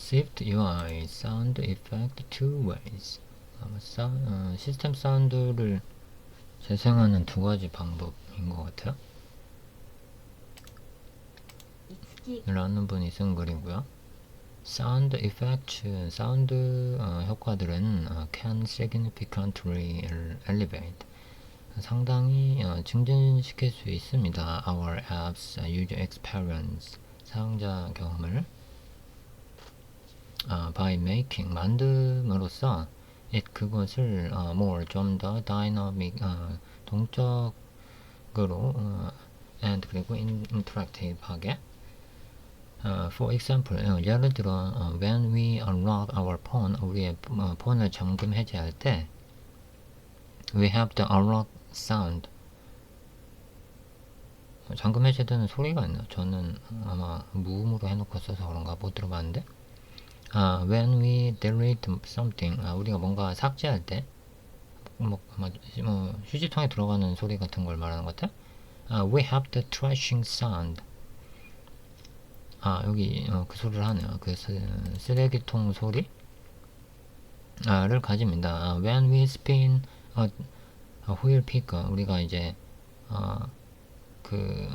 Swift UI Sound Effect Two Ways. 시스템 사운드를 재생하는 두 가지 방법인 것 같아요. 라는 분이 쓴 글이고요. Sound effects, 사운드 효과들은 can significantly elevate, 상당히 증진시킬 수 있습니다. Our app's user experience, 사용자 경험을 by making, 만듦으로써 it, 그것을 more, 좀 더 dynamic, 동적으로 and 그리고 interactive하게. For example, 예를 들어 when we unlock our phone, 우리의 폰을 잠금 해제할 때 we have the unlock sound, 잠금 해제되는 소리가 있나요? 저는 아마 무음으로 해놓고 써서 그런가 못 들어봤는데, when we delete something, 우리가 뭔가 삭제할 때 휴지통에 들어가는 소리 같은 걸 말하는 것 같아요. We have the trashing sound, 여기 그 소리를 하네요. 그 쓰레기통 소리를 가집니다. When we spin a wheel picker, 우리가 이제 그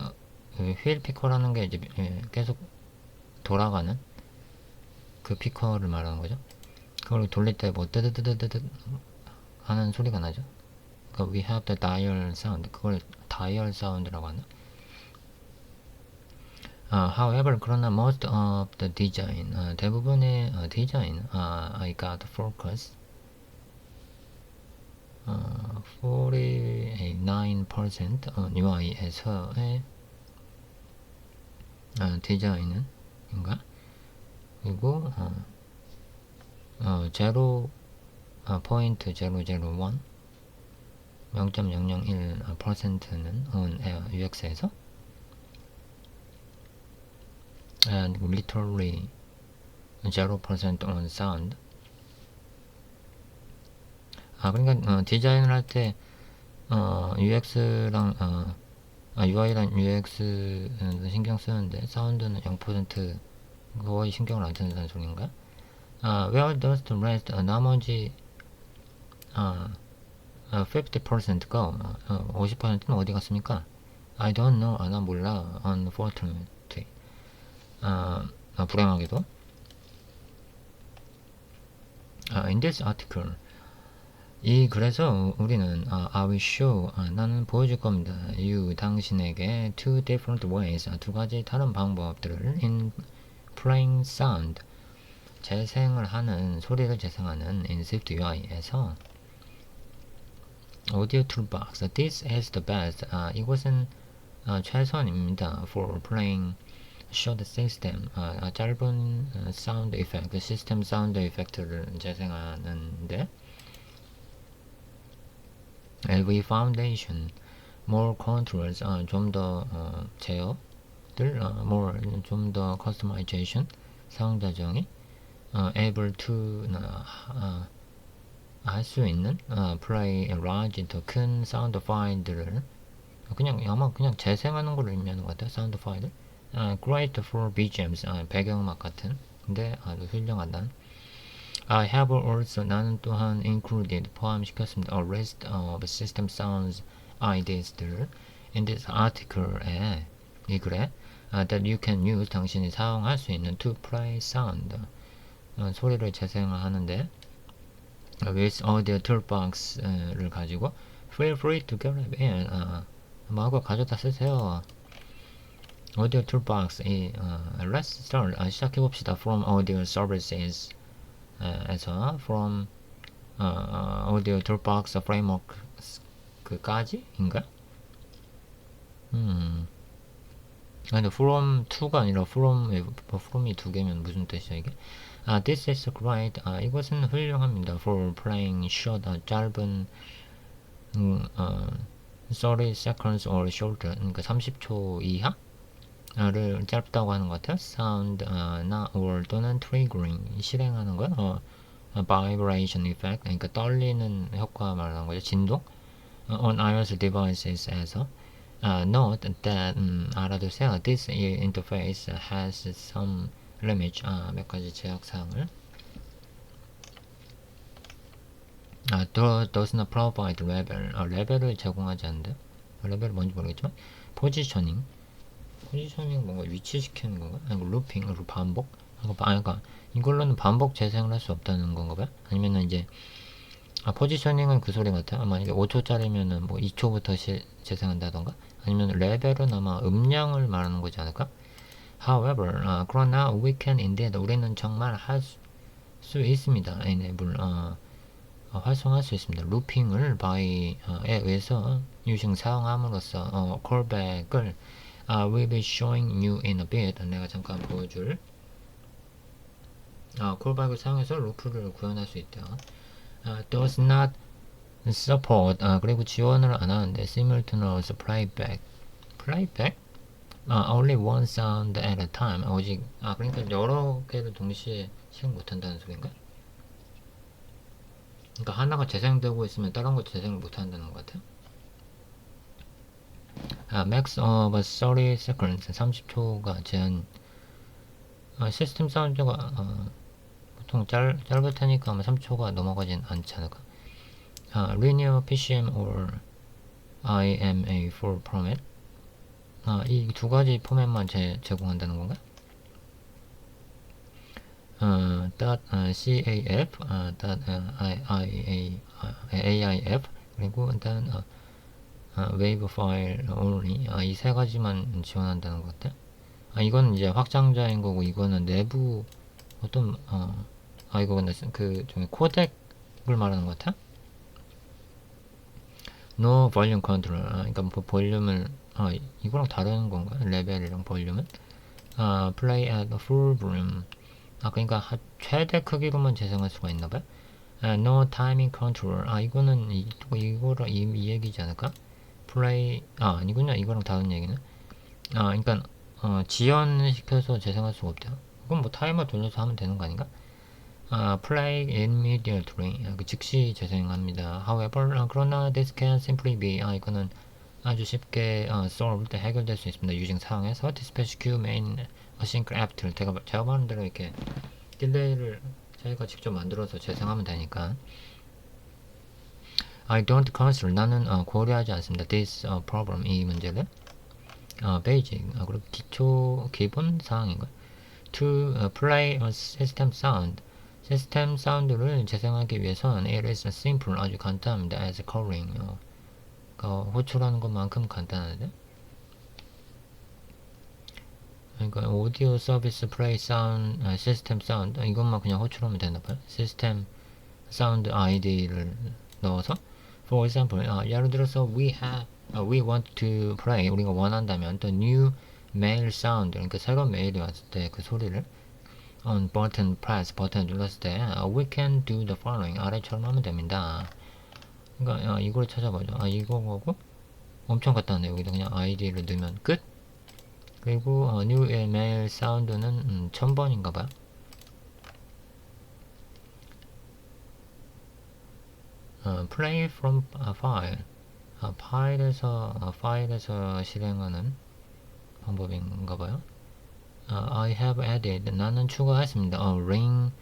휠 피커라는 게 이제 계속 돌아가는 그 피커를 말하는 거죠. 그걸 돌릴 때 뭐 뜨드드드드 하는 소리가 나죠. 그 we have the dial sound, 그걸 dial sound라고 하나? However, 그러나 most of the design, 대부분의 디자인, I got focus, 49% UI에서의 디자인은 인가? 그리고 0.001 0.001%는 on UX에서 and literally 0% on sound. 그러니까 디자인을 할 때 UX랑 UI랑 UX는 신경 쓰는데 사운드는 0% 거의 신경을 안 쓴다는 소리인가? Where does the rest, 나머지 50% go? 50%는 어디 갔습니까? I don't know, 나 몰라. Unfortunately, 불행하게도. In this article, 이 글에서 우리는 I will show, 나는 보여줄 겁니다. You, 당신에게 two different ways, 두 가지 다른 방법들을 in playing sound, 재생을 하는, 소리를 재생하는 in Swift UI에서 Audio Toolbox, this is the best, 이곳은 최선입니다. For playing short system, 짧은 사운드 이펙트, 시스템 사운드 이펙트를 재생하는데 LV Foundation, more controls, 좀 더 제어들, more, 좀 더 customization, 사용자 정의, able to, 할 수 있는, play large, 더 큰 사운드 파일들을 아마 그냥 재생하는 걸 의미하는 것 같아요. 사운드 파일을. Great for BGMs, 배경음악 같은. 근데 아주 훌륭하다. I have also, 나는 또한 included, 포함시켰습니다. A list of system sounds ideas들 in this article에, 이 글에 that you can use, 당신이 사용할 수 있는 to play sound, 소리를 재생하는데 with audio toolbox를 가지고 feel free to grab in, 마음껏 가져다 쓰세요. audio toolbox, let's start, 시작해봅시다. From audio services 에서 from audio toolbox framework 그까지인가? 근데 from to가 아니라 from이 두 개면 무슨 뜻이야 이게? This is great. 이것은 훌륭합니다. For playing short, 짧은 30 seconds or shorter, 그러니까 30초 이하를 짧다고 하는 것 같아요. Sound, or 또는 triggering, 실행하는 건 vibration effect, 그러니까 떨리는 효과 말하는 거죠. 진동. On iOS devices에서 note that, 알아두세요. This interface has some limit, 몇 가지 제약 사항을 does not provide level, 레벨을 제공하지 않는데 레벨이 뭔지 모르겠지만 포지셔닝 뭔가 위치시키는 건가? 아니면 루핑, 반복? 그러니까 이걸로는 반복 재생을 할 수 없다는 건가 봐요? 아니면은 이제 포지셔닝은 그 소리 같아요. 만약에 5초짜리면은 뭐 2초부터 재생한다던가 아니면 레벨은 아마 음량을 말하는 거지 않을까? However, 그러나 we can indeed 우리는 정말 할 수 있습니다. enable 활성화할 수 있습니다. 루핑을 by에 의해서 using 사용함으로써 callback을 will be showing you in a bit. 내가 잠깐 보여줄 callback을 사용해서 루프를 구현할 수 있대요. does not support 그리고 지원을 안 하는데 simultaneous playback only one sound at a time 오직 그러니까 여러 개를 동시에 실행 못한다는 소린가? 그러니까 하나가 재생되고 있으면 다른 거 재생을 못한다는 것 같아요. max of 30 seconds 30초가 제한. 시스템 사운드가 보통 짧을 테니까 아마 3초가 넘어가진 않지 않을까. linear PCM or IMA4 포맷. 이 두 가지 포맷만 제공한다는 건가? .caf, .aif 그리고 일단 wave file only 이 세 가지만 지원한다는 것 같아. 이거는 이제 확장자인 거고 이거는 내부 어떤 이거 근데 그 중에 코덱을 말하는 것 같아. No volume control. 그러니까 뭐 볼륨을 이거랑 다른 건가? 레벨이랑 볼륨은 play at full volume. 그러니까 최대 크기로만 재생할 수가 있나 봐요. no timing control. 이거는 이거랑 이 얘기지 않을까? play 아니군요. 이거랑 다른 얘기는. 그러니까 지연시켜서 재생할 수가 없대요. 그럼 뭐 타이머 돌려서 하면 되는 거 아닌가? play immediately. 즉시 재생합니다. However, 그러나 this can simply be. 이거는 아주 쉽게 solved 해결될 수 있습니다. using 사항에서 dispatch queue main async after. 제가 말한 대로 이렇게 딜레이를 자기가 직접 만들어서 재생하면 되니까. I don't consider. 나는 고려하지 않습니다. this problem. 이 문제를. basic. 그리고 기본 사항인가? to play a system sound. 시스템 사운드를 재생하기 위해서는 it is simple. 아주 간단합니다. as calling. 호출하는 것만큼 간단한데. 그러니까 오디오 서비스 플레이 사운드 시스템 사운드 이것만 그냥 호출하면 되나봐요. 시스템 사운드 아이디를 넣어서 for example 예를 들어서 we want to play 우리가 원한다면 the new mail sound 그러니까 새로운 메일이 왔을 때 그 소리를 on button press 버튼을 눌렀을 때 we can do the following 아래처럼 하면 됩니다. 그러니까 이걸 찾아보죠. 이거고 엄청 간단해요. 여기다 그냥 아이디를 넣으면 끝. 그리고 new mail 사운드는 1000번인가봐요. play from file 파일에서 실행하는 방법인가봐요. I have added 나는 추가했습니다. ring.caf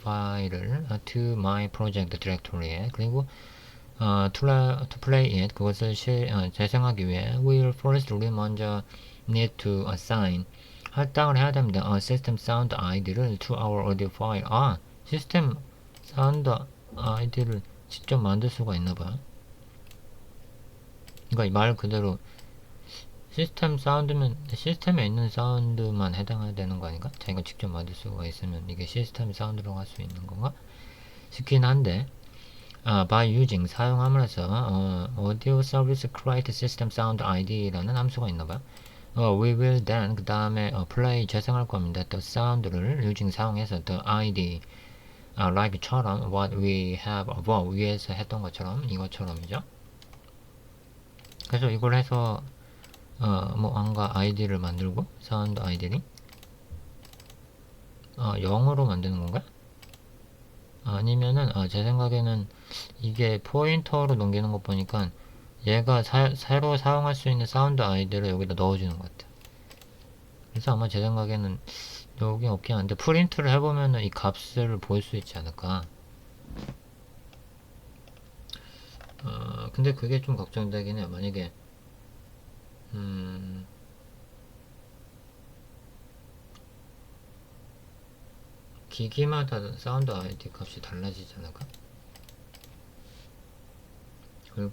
파일을 to my project directory에 그리고 to play it 그것을 재생하기 위해 we'll first 우리 먼저 need to assign 할당을 해야 됩니다. system sound id를 to our audio file 시스템 사운드 아이디를 직접 만들 수가 있나봐요. 그러니까 말 그대로 시스템 사운드면 시스템에 있는 사운드만 해당해야 되는 거 아닌가? 자기가 직접 만들 수가 있으면 이게 시스템 사운드라고 할 수 있는 건가? 싶긴 한데 by using 사용함으로써 audio service create system sound id라는 함수가 있나봐요. we will then 그 다음에 play 재생할 겁니다. the sound를 using 사용해서 the id like처럼 what we have above 위에서 했던 것처럼 이것처럼이죠. 그래서 이걸 해서 뭔가 아이디를 만들고 사운드 아이디를 0으로 만드는 건가? 아니면은 제 생각에는 이게 포인터로 넘기는 것 보니까 얘가 새로 사용할 수 있는 사운드 아이디를 여기다 넣어주는 것 같아. 그래서 아마 제 생각에는 여기 없긴 한데 프린트를 해보면은 이 값을 볼 수 있지 않을까. 근데 그게 좀 걱정되긴 해요. 만약에 기기마다 사운드 아이디 값이 달라지지 않을까? 그리고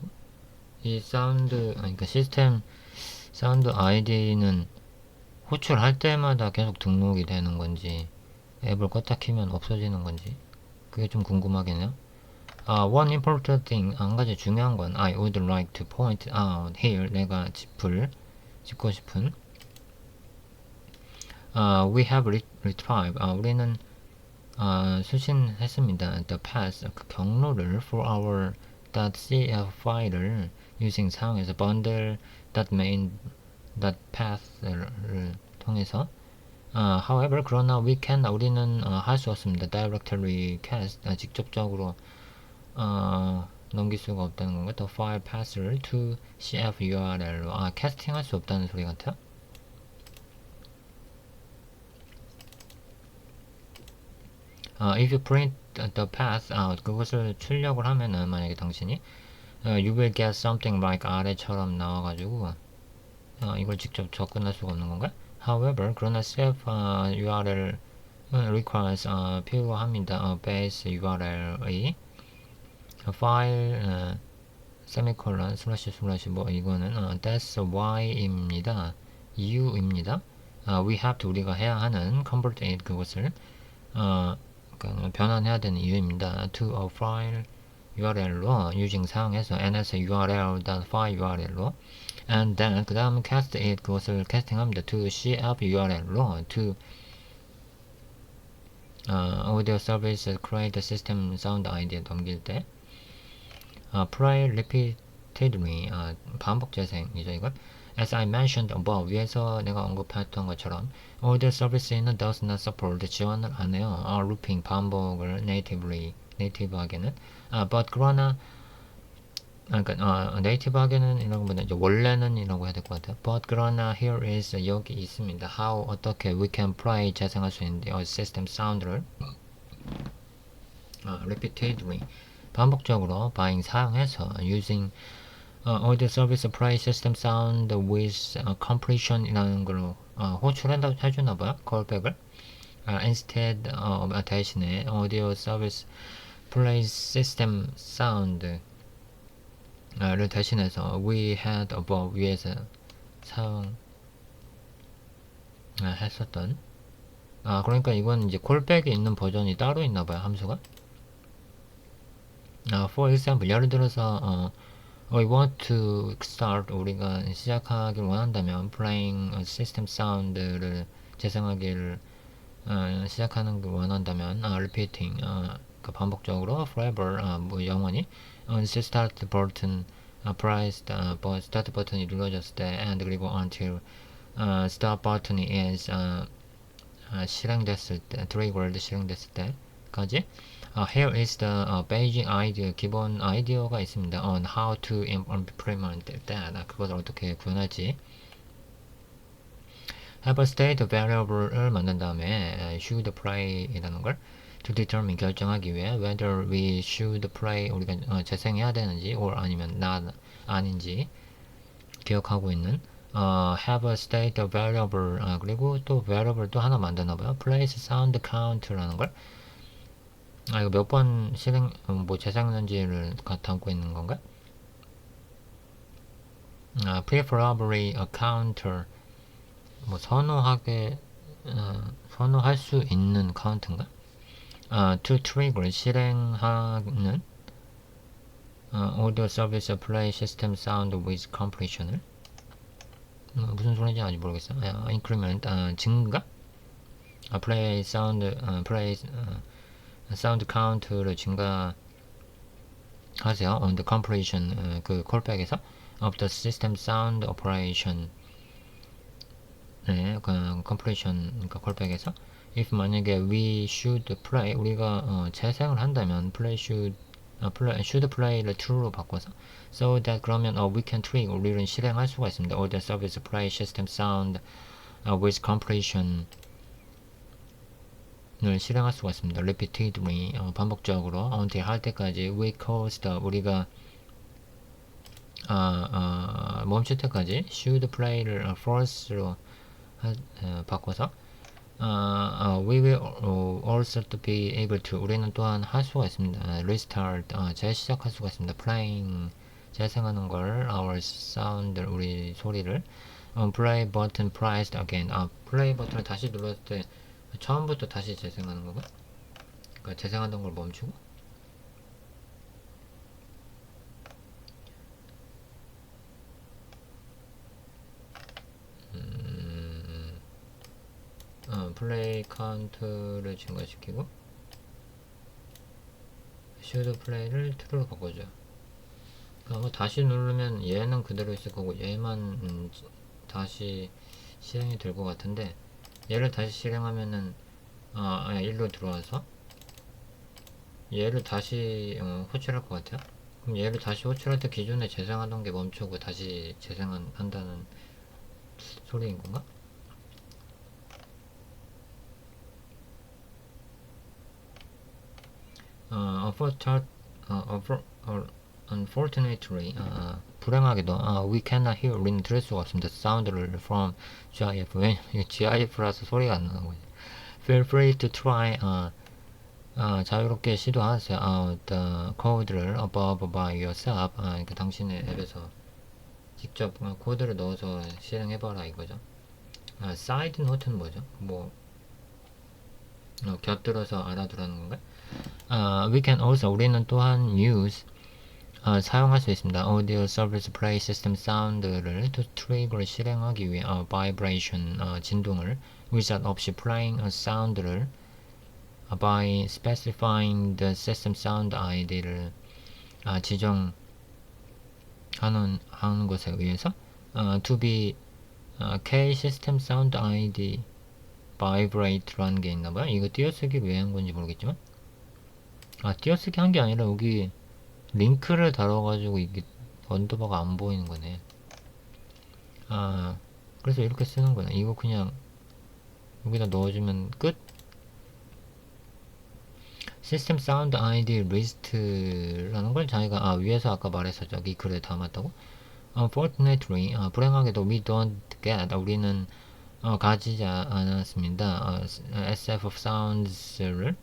이 사운드, 그러니까 시스템 사운드 아이디는 호출할 때마다 계속 등록이 되는 건지 앱을 껐다 키면 없어지는 건지 그게 좀 궁금하겠네요. One important thing, 한 가지 중요한 건 I would like to point out here, 내가 짚고 싶은 we have retrieved, 우리는 수신했습니다. The path, 그 경로를 for our .cf 파일을 using 사용해서 bundle .main .path를 통해서 however, 그러나 we can, 우리는 할 수 없습니다. directory cast, 직접적으로 넘길 수가 없다는 건가? The file path를 to cf url로 캐스팅 할 수 없다는 소리 같아요. If you print the path out, 그것을 출력을 하면은 만약에 당신이 you will get something like 아래처럼 나와가지고 이걸 직접 접근할 수가 없는 건가? However, 그러나 self URL requires 필요합니다. base URL의 파일 세미콜론 슬래시 뭐 이거는 that's why입니다. 이유입니다. we have to, 우리가 해야 하는 convert it, 그것을 그러니까 변환해야 되는 이유입니다. to a file URL로 using 사용해서 ns url.file URL로 and then 그 다음 cast it, 그것을 캐스팅합니다. to cf URL로 to audio service create system sound id에 넘길 때 play repeatedly, 반복 재생이죠 이건. As I mentioned above, 위에서 내가 언급했던 것처럼 audio service는 does not support, 지원을 안 해요. looping, 반복을 native하게는. but 그러나 그러니까 네이티브하게는 이런 거보다 이제 원래는 이라고 해야 될 것 같아요. But 그러나 here is, 여기 있습니다. How, 어떻게 we can play, 재생할 수 있는데 system sound를 repeatedly, 반복적으로 by 사용해서 using audio service play system sound with completion 이라는 걸로 호출해주나봐요. callback을 instead 대신에 audio service play system sound 를 대신해서 we had above, 위에서 사용 했었던 그러니까 이건 이제 콜백이 있는 버전이 따로 있나봐요. 함수가. for example, 예를 들어서 we want to start, 우리가 시작하길 원한다면 playing system sound를 재생하기를 시작하는 걸 원한다면 repeating, 그 반복적으로 forever, 뭐 영원히 start button pressed, start 버튼이 눌러졌을 때 and 그리고 until stop button이 is 실행됐을 때, triggered 실행됐을 때까지. Here is the basic idea, 기본 아이디어가 있습니다. on how to implement that, 그것을 어떻게 구현할지. have a state variable을 만든 다음에 should play이라는 걸 to determine, 결정하기 위해 whether we should play, 우리가 재생해야 되는지 or 아니면 not, 아닌지 기억하고 있는 have a state variable, 그리고 또 variable 또 하나 만드나봐요. place sound count라는 걸. 이거 몇 번 실행 뭐 재생했는지를 담고 있는 건가? preferably a counter, 뭐 선호할 수 있는 카운트인가? to trigger, 실행하는 audio service play system sound with completion을 무슨 소리인지 아직 모르겠어요. increment, 증가? play sound 사운드 카운트를 증가하세요. on the completion, 그 callback에서 of the system sound operation, 네, 그 completion, 그러니까 callback에서 if 만약에 we should play, 우리가 재생을 한다면 should play를 true로 바꿔서 so that, 그러면 we can trigger, 우리는 실행할 수가 있습니다. all the service play system sound with completion 을 실행할 수가 있습니다. repeatedly 반복적으로 until 할 때까지 we caused 우리가 멈출 때까지 should play를 false로 바꿔서 we will also to be able to 우리는 또한 할 수가 있습니다. restart 재시작할 수가 있습니다. playing 재생하는 걸 our sound 우리 소리를 play button pressed again play 버튼을 다시 눌렀을 때 처음부터 다시 재생하는 건가? 그러니까 재생하던 걸 멈추고 플레이 카운트를 증가시키고 should play를 true로 바꿔줘. 그러니까 다시 누르면 얘는 그대로 있을 거고 얘만 다시 실행이 될 것 같은데 얘를 다시 실행하면은 1로 들어와서 얘를 다시 호출할 것 같아요. 그럼 얘를 다시 호출할 때 기존에 재생하던 게 멈추고 다시 재생한다는 소리인 건가? Unfortunately, 불행하게도 we cannot hear 우리는 들을 수가 없습니다. 사운드를 from GIF 왜 이거 GIF라서 소리가 안 나는 거지. Feel free to try 자유롭게 시도하세요. the code를 above by yourself 그러니까 당신의 앱에서 직접 코드를 넣어서 실행해봐라 이거죠. side note는 뭐죠? 뭐 곁들여서 알아두라는 건가? We can also 우리는 또한 use 사용할 수 있습니다. Audio Service Play System 사운드를 to trigger 실행하기 위해 vibration 진동을 wizard 없이 playing a sound를 by specifying the system sound ID를 지정하는 것에 의해서 to be K system sound ID vibrate라는 게 있나봐요. 이거 띄어쓰기를 왜 한 건지 모르겠지만 띄어쓰기 한 게 아니라 여기 링크를 달아가지고 이게 언더바가 안 보이는 거네. 그래서 이렇게 쓰는 거네. 이거 그냥 여기다 넣어주면 끝. 시스템 사운드 아이디 리스트라는 걸 자기가 위에서 아까 말했었죠. 이 글에 담았다고. Unfortunately, 불행하게도 we don't get 우리는 가지지 않았습니다. SF sounds를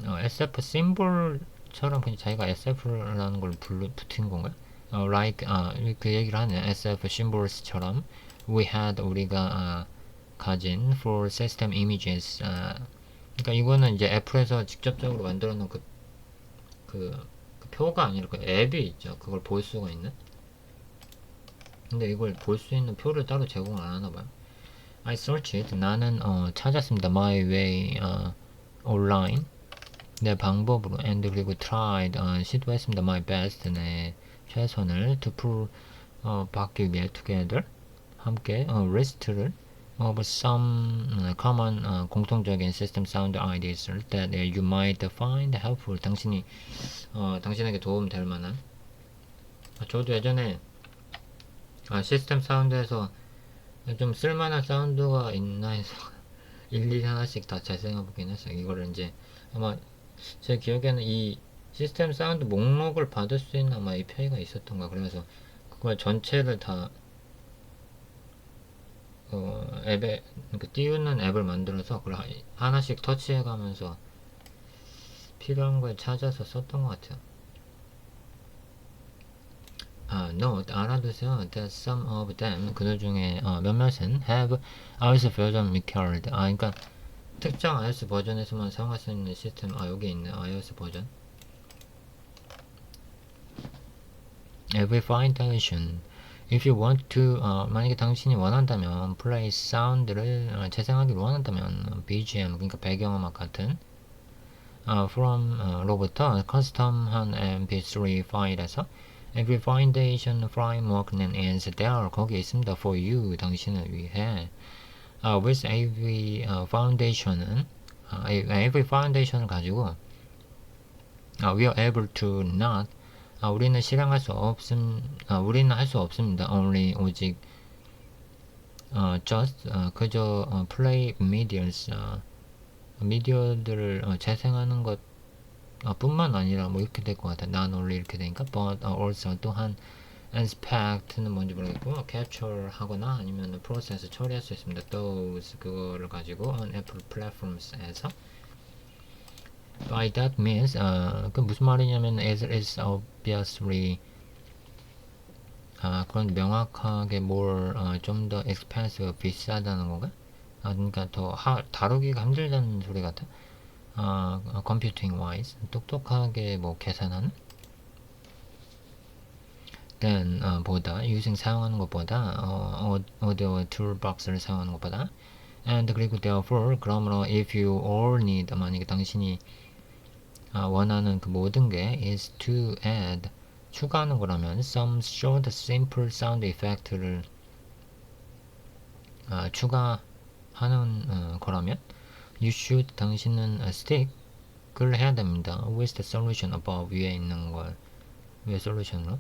SF 심볼처럼 그냥 자기가 SF라는 걸 붙인 건가요? like 그 얘기를 하네요. SF symbols처럼 we had 우리가 가진 for system images 그러니까 이거는 이제 애플에서 직접적으로 만들어 놓은 그 표가 아니라 그 앱이 있죠. 그걸 볼 수가 있는. 근데 이걸 볼 수 있는 표를 따로 제공을 안 하나 봐요. I searched 나는 찾았습니다. My way online 내 방법으로 and 그리고 tried 시도했습니다. My best 내 최선을 to pull 받기 위해 together 함께 list를 of some common 공통적인 system sound ideas that you might find helpful 당신에게 도움 될 만한 저도 예전에 시스템 사운드에서 좀 쓸만한 사운드가 있나 해서 일일이 하나씩 다 재생해보긴 했어요. 이거를 이제 아마 제 기억에는 이 시스템 사운드 목록을 받을 수 있는 아마 API가 있었던가 그래서 그걸 전체를 다 앱에 띄우는 앱을 만들어서 그걸 하나씩 터치해가면서 필요한 걸 찾아서 썼던 것 같아요. note 알아두세요. that some of them 그들 중에 몇몇은 have iOS version recalled 그러니까 특정 iOS 버전에서만 사용할 수 있는 시스템 여기 있네. iOS 버전 every foundation if you want to 만약에 당신이 원한다면 play 사운드를 재생하기를 원한다면 BGM 그러니까 배경음악 같은 from 로부터 커스텀한 mp3 파일에서 every foundation framework는 is there 거기에 있습니다. for you 당신을 위해 with every foundation은 every foundation을 가지고 we are able to not 우리는 실행할 수 우리는 할 수 없습니다. only 오직 just 그저 play medias 미디어들을 재생하는 것 뿐만 아니라 뭐 이렇게 될 것 같아. not only 이렇게 되니까 but also 또한 inspect는 뭔지 모르겠고 capture 하거나 아니면 process 처리할 수 있습니다. those 그거를 가지고 on Apple platforms에서 by that means 그 무슨 말이냐면 as is obviously 그런 명확하게 more 좀 더 expensive 비싸다는 건가? 그러니까 더 다루기가 힘들다는 소리 같아. computing wise 똑똑하게 뭐 계산하는 then 보다 using 사용하는 것보다 other toolbox를 사용하는 것보다 and 그리고 therefore 그러므로 if you all need 만약에 당신이 원하는 그 모든 게 is to add 추가하는 거라면 some short simple sound effect를 추가하는 거라면 you should 당신은 stick을 해야 됩니다. with the solution above 위에 있는 걸 위에 솔루션으로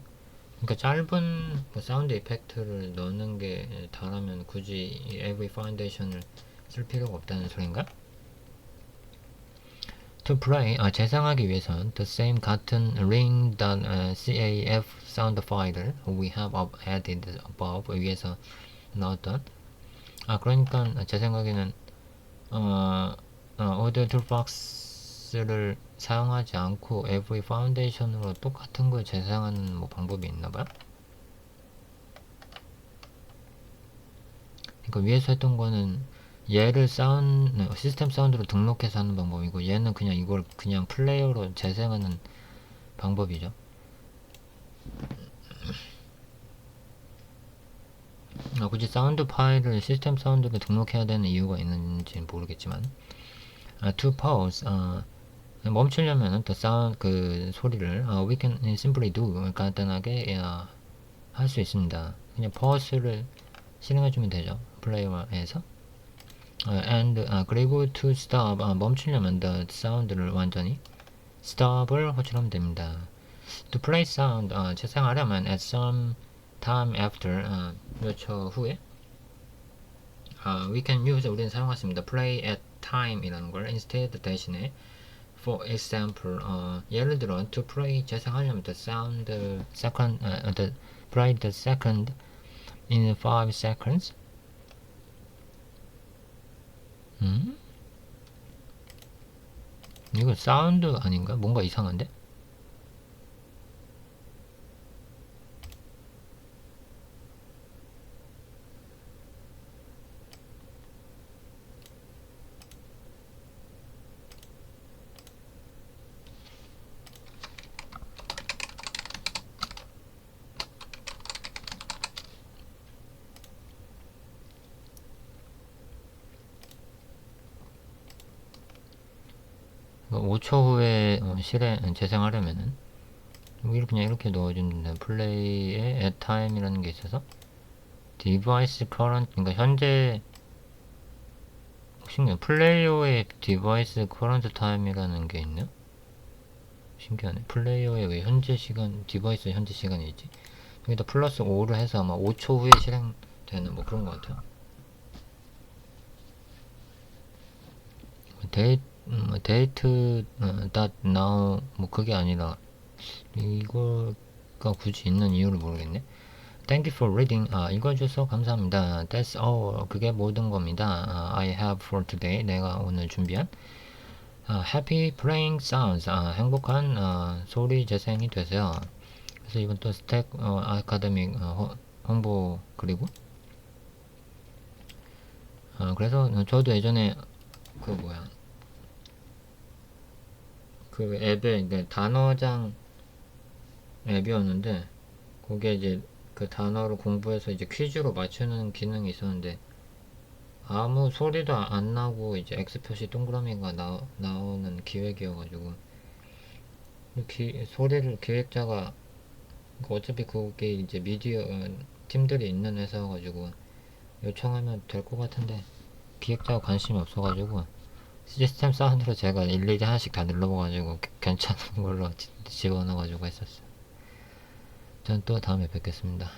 그러니까 짧은 뭐 사운드 이펙트를 넣는 게 다라면 굳이 every foundation을 쓸 필요가 없다는 소린가? To play 재생하기 위해선 the same 같은 ring.caf 사운드 파일을 we have added above 위에서 넣었던 그러니까 제 생각에는 other toolbox를 사용하지 않고 every foundation으로 똑같은 걸 재생하는 뭐 방법이 있나봐요. 그러니까 위에서 했던 거는 얘를 시스템 사운드로 등록해서 하는 방법이고 얘는 그냥 이걸 그냥 플레이어로 재생하는 방법이죠. 굳이 사운드 파일을 시스템 사운드로 등록해야 되는 이유가 있는지는 모르겠지만 to pause 멈추려면 또 사운드 그 소리를 we can simply do 간단하게 할 수 있습니다. 그냥 pause를 실행해주면 되죠. 플레이어에서 and 그리고 to stop 멈추려면 the 사운드를 완전히 stop을 호출하면 됩니다. to play sound 재생하려면 at some time after 몇 초 후에 we can use 우리는 사용할 수 있습니다. play at time 이라는 걸 instead 대신에 for example 예를 들어 to play 재생하려면 the sound second the play the second in 5 seconds 이거 사운드 아닌가? 뭔가 이상한데? 뭐 5초 후에 재생하려면은 여기를 그냥 이렇게 넣어주는데 플레이에 at time이라는 게 있어서 device current 그러니까 현재 신기해 플레이어의 device current time이라는 게 있네요. 신기하네. 플레이어의 왜 현재 시간 디바이스 현재 시간이 있지? 여기다 플러스 5를 해서 아마 5초 후에 실행되는 뭐 그런 것 같아요. 데이트 now 뭐 그게 아니라 이거가 굳이 있는 이유를 모르겠네. Thank you for reading. 읽어줘서 감사합니다. That's all. 그게 모든 겁니다. I have for today. 내가 오늘 준비한 Happy playing sounds. 행복한 소리 재생이 되세요. 그래서 이번 또 스택 아카데믹 홍보 그리고 그래서 저도 예전에 그 뭐야 그 앱에 이제 단어장 앱이었는데 거기에 이제 그 단어를 공부해서 이제 퀴즈로 맞추는 기능이 있었는데 아무 소리도 안 나고 이제 X 표시 동그라미가 나오는 기획이어가지고 소리를 기획자가 어차피 그게 이제 미디어 팀들이 있는 회사여가지고 요청하면 될 것 같은데 기획자가 관심이 없어가지고 시스템 사운드로 제가 일일이 하나씩 다 눌러봐가지고 괜찮은 걸로 집어넣어가지고 했었어요. 전 또 다음에 뵙겠습니다.